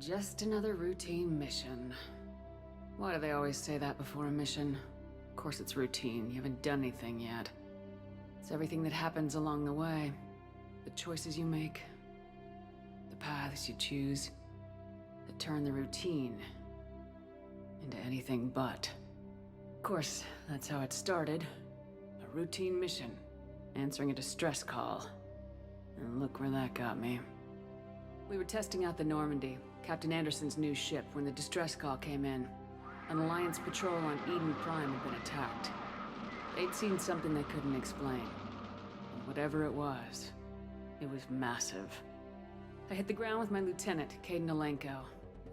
Just another routine mission. Why do they always say that before a mission? Of course it's routine, you haven't done anything yet. It's everything that happens along the way. The choices you make, the paths you choose, that turn the routine into anything but. Of course, that's how it started. A routine mission, answering a distress call. And look where that got me. We were testing out the Normandy, Captain Anderson's new ship, when the distress call came in. An Alliance patrol on Eden Prime had been attacked. They'd seen something they couldn't explain. And whatever it was massive. I hit the ground with my lieutenant, Kaidan Alenko.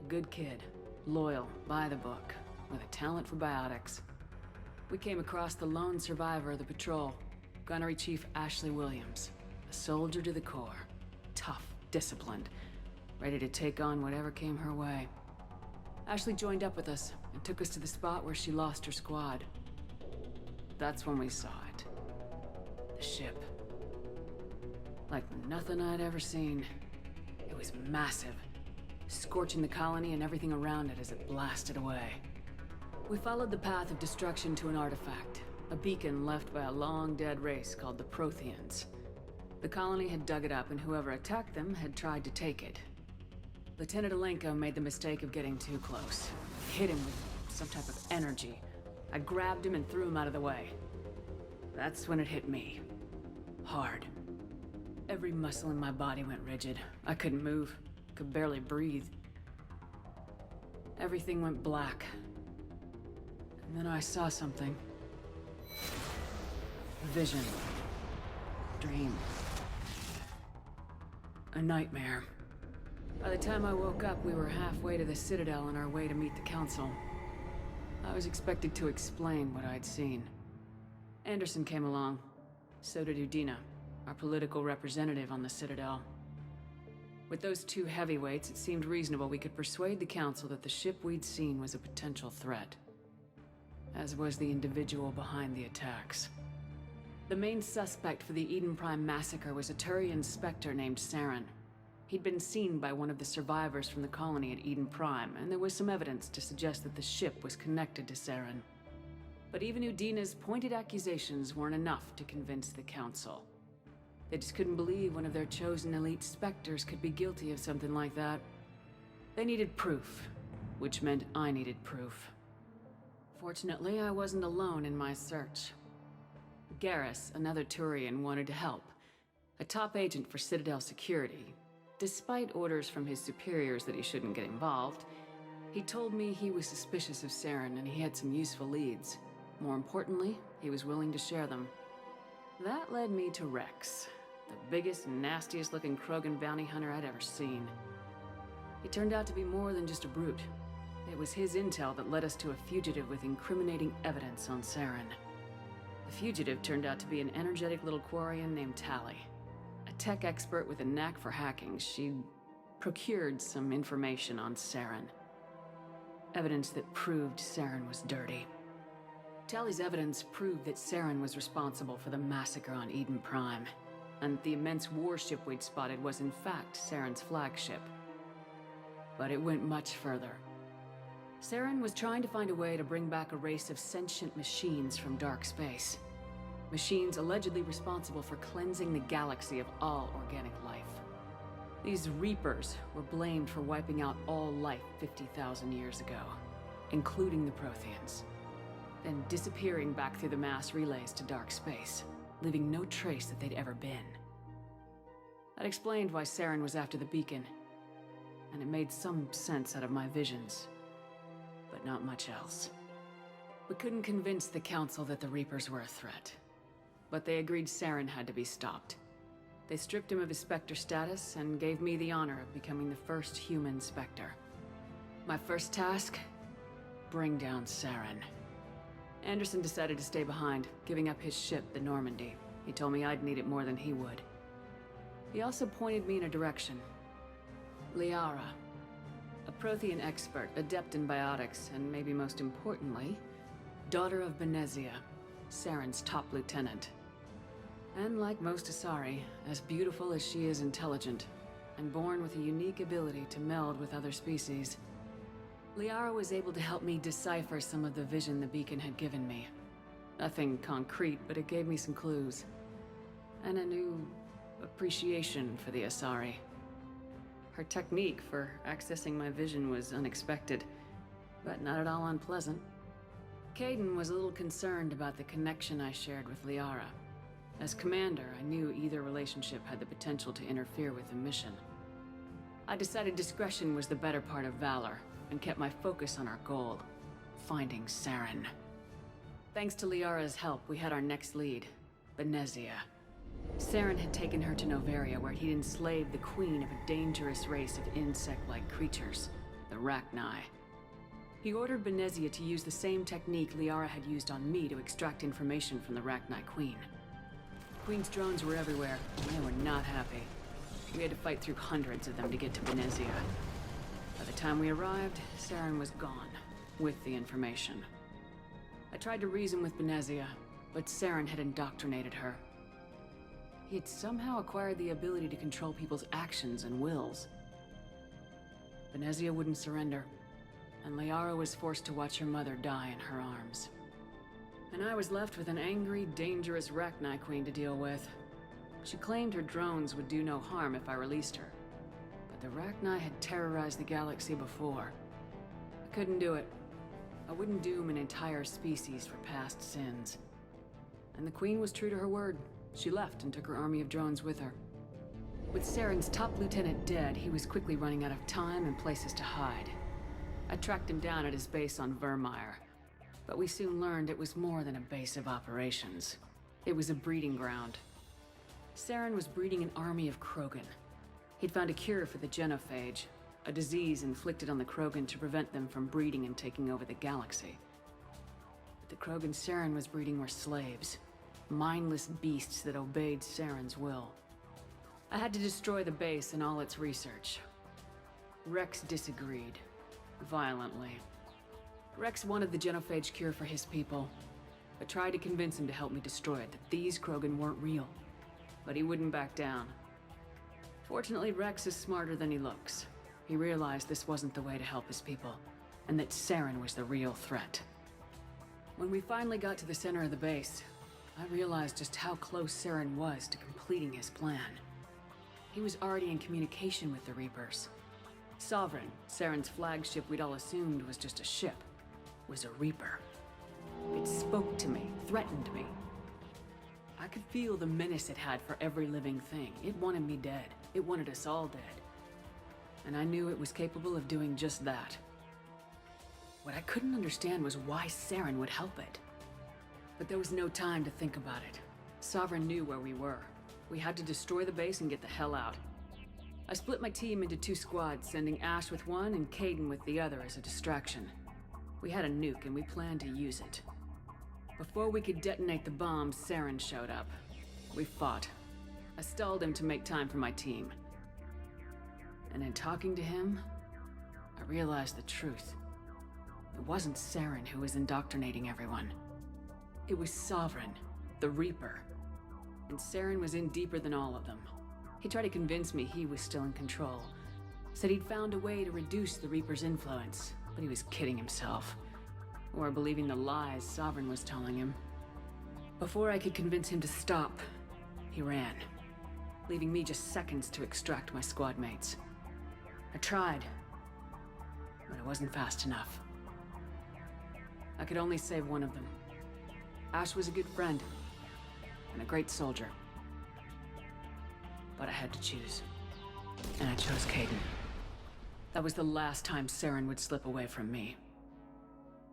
A good kid, loyal, by the book, with a talent for biotics. We came across the lone survivor of the patrol, Gunnery Chief Ashley Williams. A soldier to the core. Tough, disciplined, ready to take on whatever came her way. Ashley joined up with us and took us to the spot where she lost her squad. That's when we saw it. The ship. Like nothing I'd ever seen. It was massive, scorching the colony and everything around it as it blasted away. We followed the path of destruction to an artifact, a beacon left by a long-dead race called the Protheans. The colony had dug it up, and whoever attacked them had tried to take it. Lieutenant Alenko made the mistake of getting too close. He hit him with some type of energy. I grabbed him and threw him out of the way. That's when it hit me. Hard. Every muscle in my body went rigid. I couldn't move, could barely breathe. Everything went black. And then I saw something. A vision. Dream. A nightmare. By the time I woke up, we were halfway to the Citadel on our way to meet the Council. I was expected to explain what I'd seen. Anderson came along. So did Udina, our political representative on the Citadel. With those two heavyweights, it seemed reasonable we could persuade the Council that the ship we'd seen was a potential threat. As was the individual behind the attacks. The main suspect for the Eden Prime massacre was a Turian Spectre named Saren. He'd been seen by one of the survivors from the colony at Eden Prime, and there was some evidence to suggest that the ship was connected to Saren. But even Udina's pointed accusations weren't enough to convince the Council. They just couldn't believe one of their chosen elite Spectres could be guilty of something like that. They needed proof, which meant I needed proof. Fortunately, I wasn't alone in my search. Garrus, another Turian, wanted to help. A top agent for Citadel security. Despite orders from his superiors that he shouldn't get involved, he told me he was suspicious of Saren and he had some useful leads. More importantly, he was willing to share them. That led me to Rex, the biggest, nastiest looking Krogan bounty hunter I'd ever seen. He turned out to be more than just a brute. It was his intel that led us to a fugitive with incriminating evidence on Saren. The fugitive turned out to be an energetic little Quarian named Tali. A tech expert with a knack for hacking, she'd procured some information on Saren. Evidence that proved Saren was dirty. Tali's evidence proved that Saren was responsible for the massacre on Eden Prime, and the immense warship we'd spotted was in fact Saren's flagship. But it went much further. Saren was trying to find a way to bring back a race of sentient machines from dark space. Machines allegedly responsible for cleansing the galaxy of all organic life. These Reapers were blamed for wiping out all life 50,000 years ago, including the Protheans, then disappearing back through the mass relays to dark space, leaving no trace that they'd ever been. That explained why Saren was after the beacon, and it made some sense out of my visions, but not much else. We couldn't convince the Council that the Reapers were a threat. But they agreed Saren had to be stopped. They stripped him of his Spectre status and gave me the honor of becoming the first human Spectre. My first task? Bring down Saren. Anderson decided to stay behind, giving up his ship, the Normandy. He told me I'd need it more than he would. He also pointed me in a direction. Liara. A Prothean expert, adept in biotics, and maybe most importantly, daughter of Benezia, Saren's top lieutenant. And like most Asari, as beautiful as she is intelligent, and born with a unique ability to meld with other species. Liara was able to help me decipher some of the vision the beacon had given me. Nothing concrete, but it gave me some clues. And a new appreciation for the Asari. Her technique for accessing my vision was unexpected, but not at all unpleasant. Kaidan was a little concerned about the connection I shared with Liara. As commander, I knew either relationship had the potential to interfere with the mission. I decided discretion was the better part of valor, and kept my focus on our goal, finding Saren. Thanks to Liara's help, we had our next lead, Benezia. Saren had taken her to Noveria, where he'd enslaved the queen of a dangerous race of insect-like creatures, the Rachni. He ordered Benezia to use the same technique Liara had used on me to extract information from the Rachni queen. Queen's drones were everywhere, and they were not happy. We had to fight through hundreds of them to get to Benezia. By the time we arrived, Saren was gone, with the information. I tried to reason with Benezia, but Saren had indoctrinated her. He had somehow acquired the ability to control people's actions and wills. Benezia wouldn't surrender, and Liara was forced to watch her mother die in her arms. And I was left with an angry, dangerous Rachni queen to deal with. She claimed her drones would do no harm if I released her. But the Rachni had terrorized the galaxy before. I couldn't do it. I wouldn't doom an entire species for past sins. And the queen was true to her word. She left and took her army of drones with her. With Saren's top lieutenant dead, he was quickly running out of time and places to hide. I tracked him down at his base on Vermeer. But we soon learned it was more than a base of operations. It was a breeding ground. Saren was breeding an army of Krogan. He'd found a cure for the genophage, a disease inflicted on the Krogan to prevent them from breeding and taking over the galaxy. But the Krogan Saren was breeding were slaves, mindless beasts that obeyed Saren's will. I had to destroy the base and all its research. Rex disagreed, violently. Rex wanted the genophage cure for his people. I tried to convince him to help me destroy it, that these Krogan weren't real. But he wouldn't back down. Fortunately, Rex is smarter than he looks. He realized this wasn't the way to help his people, and that Saren was the real threat. When we finally got to the center of the base, I realized just how close Saren was to completing his plan. He was already in communication with the Reapers. Sovereign, Saren's flagship we'd all assumed was just a ship, was a Reaper. It spoke to me, threatened me. I could feel the menace it had for every living thing. It wanted me dead. It wanted us all dead. And I knew it was capable of doing just that. What I couldn't understand was why Saren would help it. But there was no time to think about it. Sovereign knew where we were. We had to destroy the base and get the hell out. I split my team into 2 squads, sending Ash with one and Kaidan with the other as a distraction. We had a nuke and we planned to use it. Before we could detonate the bomb, Saren showed up. We fought. I stalled him to make time for my team. And in talking to him, I realized the truth. It wasn't Saren who was indoctrinating everyone. It was Sovereign, the Reaper. And Saren was in deeper than all of them. He tried to convince me he was still in control. Said he'd found a way to reduce the Reaper's influence, but he was kidding himself. Or believing the lies Sovereign was telling him. Before I could convince him to stop, he ran, leaving me just seconds to extract my squad mates. I tried, but it wasn't fast enough. I could only save one of them. Ash was a good friend, and a great soldier. But I had to choose. And I chose Kaidan. That was the last time Saren would slip away from me.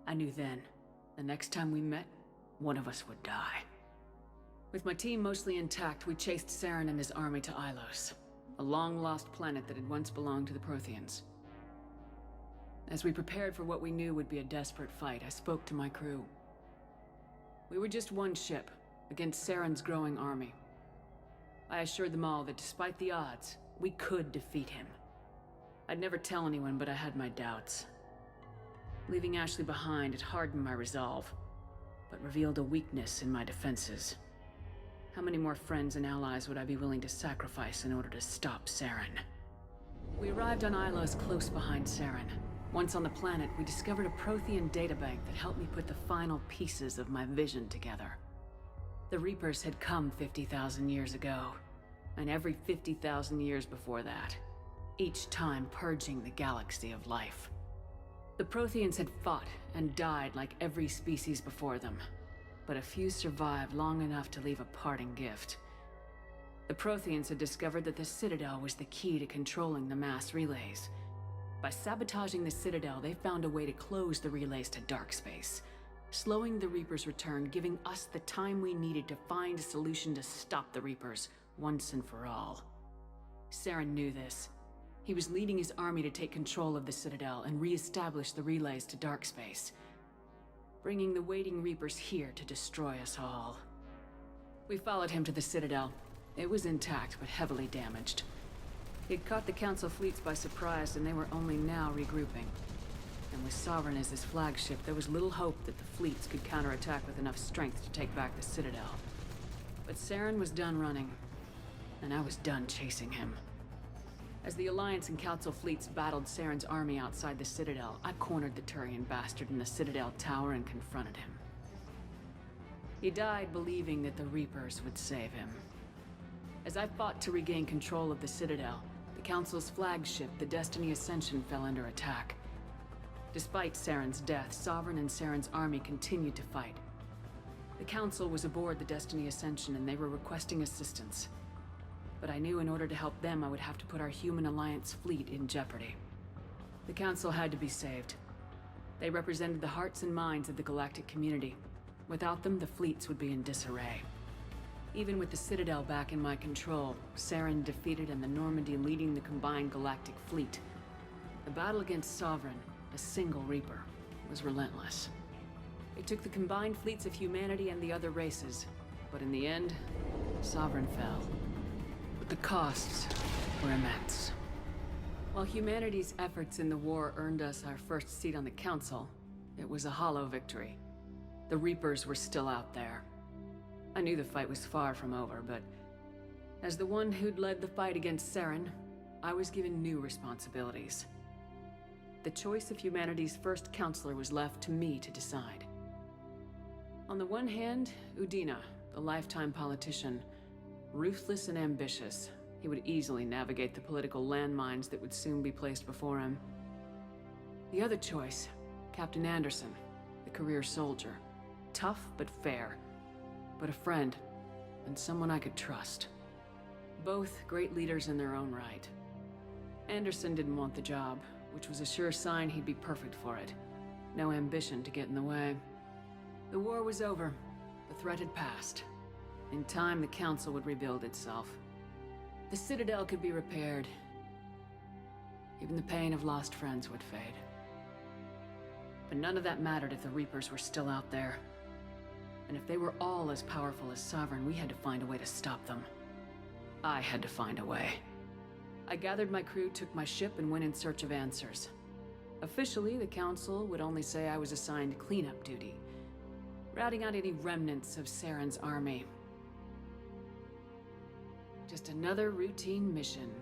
I knew then, the next time we met, one of us would die. With my team mostly intact, we chased Saren and his army to Ilos, a long-lost planet that had once belonged to the Protheans. As we prepared for what we knew would be a desperate fight, I spoke to my crew. We were just one ship, against Saren's growing army. I assured them all that despite the odds, we could defeat him. I'd never tell anyone, but I had my doubts. Leaving Ashley behind had hardened my resolve, but revealed a weakness in my defenses. How many more friends and allies would I be willing to sacrifice in order to stop Saren? We arrived on Ilos close behind Saren. Once on the planet, we discovered a Prothean databank that helped me put the final pieces of my vision together. The Reapers had come 50,000 years ago, and every 50,000 years before that, each time purging the galaxy of life. The Protheans had fought and died like every species before them, but a few survived long enough to leave a parting gift. The Protheans had discovered that the Citadel was the key to controlling the mass relays. By sabotaging the Citadel, they found a way to close the relays to dark space, slowing the Reapers' return, giving us the time we needed to find a solution to stop the Reapers once and for all. Saren knew this. He was leading his army to take control of the Citadel and re-establish the relays to dark space, bringing the waiting Reapers here to destroy us all. We followed him to the Citadel. It was intact, but heavily damaged. He'd caught the Council fleets by surprise, and they were only now regrouping. And with Sovereign as his flagship, there was little hope that the fleets could counterattack with enough strength to take back the Citadel. But Saren was done running, and I was done chasing him. As the Alliance and Council fleets battled Saren's army outside the Citadel, I cornered the Turian bastard in the Citadel tower and confronted him. He died believing that the Reapers would save him. As I fought to regain control of the Citadel, the Council's flagship, the Destiny Ascension, fell under attack. Despite Saren's death, Sovereign and Saren's army continued to fight. The Council was aboard the Destiny Ascension and they were requesting assistance. But I knew in order to help them, I would have to put our Human Alliance fleet in jeopardy. The Council had to be saved. They represented the hearts and minds of the galactic community. Without them, the fleets would be in disarray. Even with the Citadel back in my control, Saren defeated and the Normandy leading the combined galactic fleet. The battle against Sovereign, a single Reaper, was relentless. It took the combined fleets of humanity and the other races, but in the end, Sovereign fell. But the costs were immense. While humanity's efforts in the war earned us our first seat on the Council, it was a hollow victory. The Reapers were still out there. I knew the fight was far from over, but as the one who'd led the fight against Saren, I was given new responsibilities. The choice of humanity's first counselor was left to me to decide. On the one hand, Udina, the lifetime politician, ruthless and ambitious. He would easily navigate the political landmines that would soon be placed before him. The other choice, Captain Anderson, the career soldier. Tough but fair, but a friend, and someone I could trust. Both great leaders in their own right. Anderson didn't want the job, which was a sure sign he'd be perfect for it. No ambition to get in the way. The war was over. The threat had passed. In time, the Council would rebuild itself. The Citadel could be repaired. Even the pain of lost friends would fade. But none of that mattered if the Reapers were still out there. And if they were all as powerful as Sovereign, we had to find a way to stop them. I had to find a way. I gathered my crew, took my ship, and went in search of answers. Officially, the Council would only say I was assigned cleanup duty, routing out any remnants of Saren's army. Just another routine mission.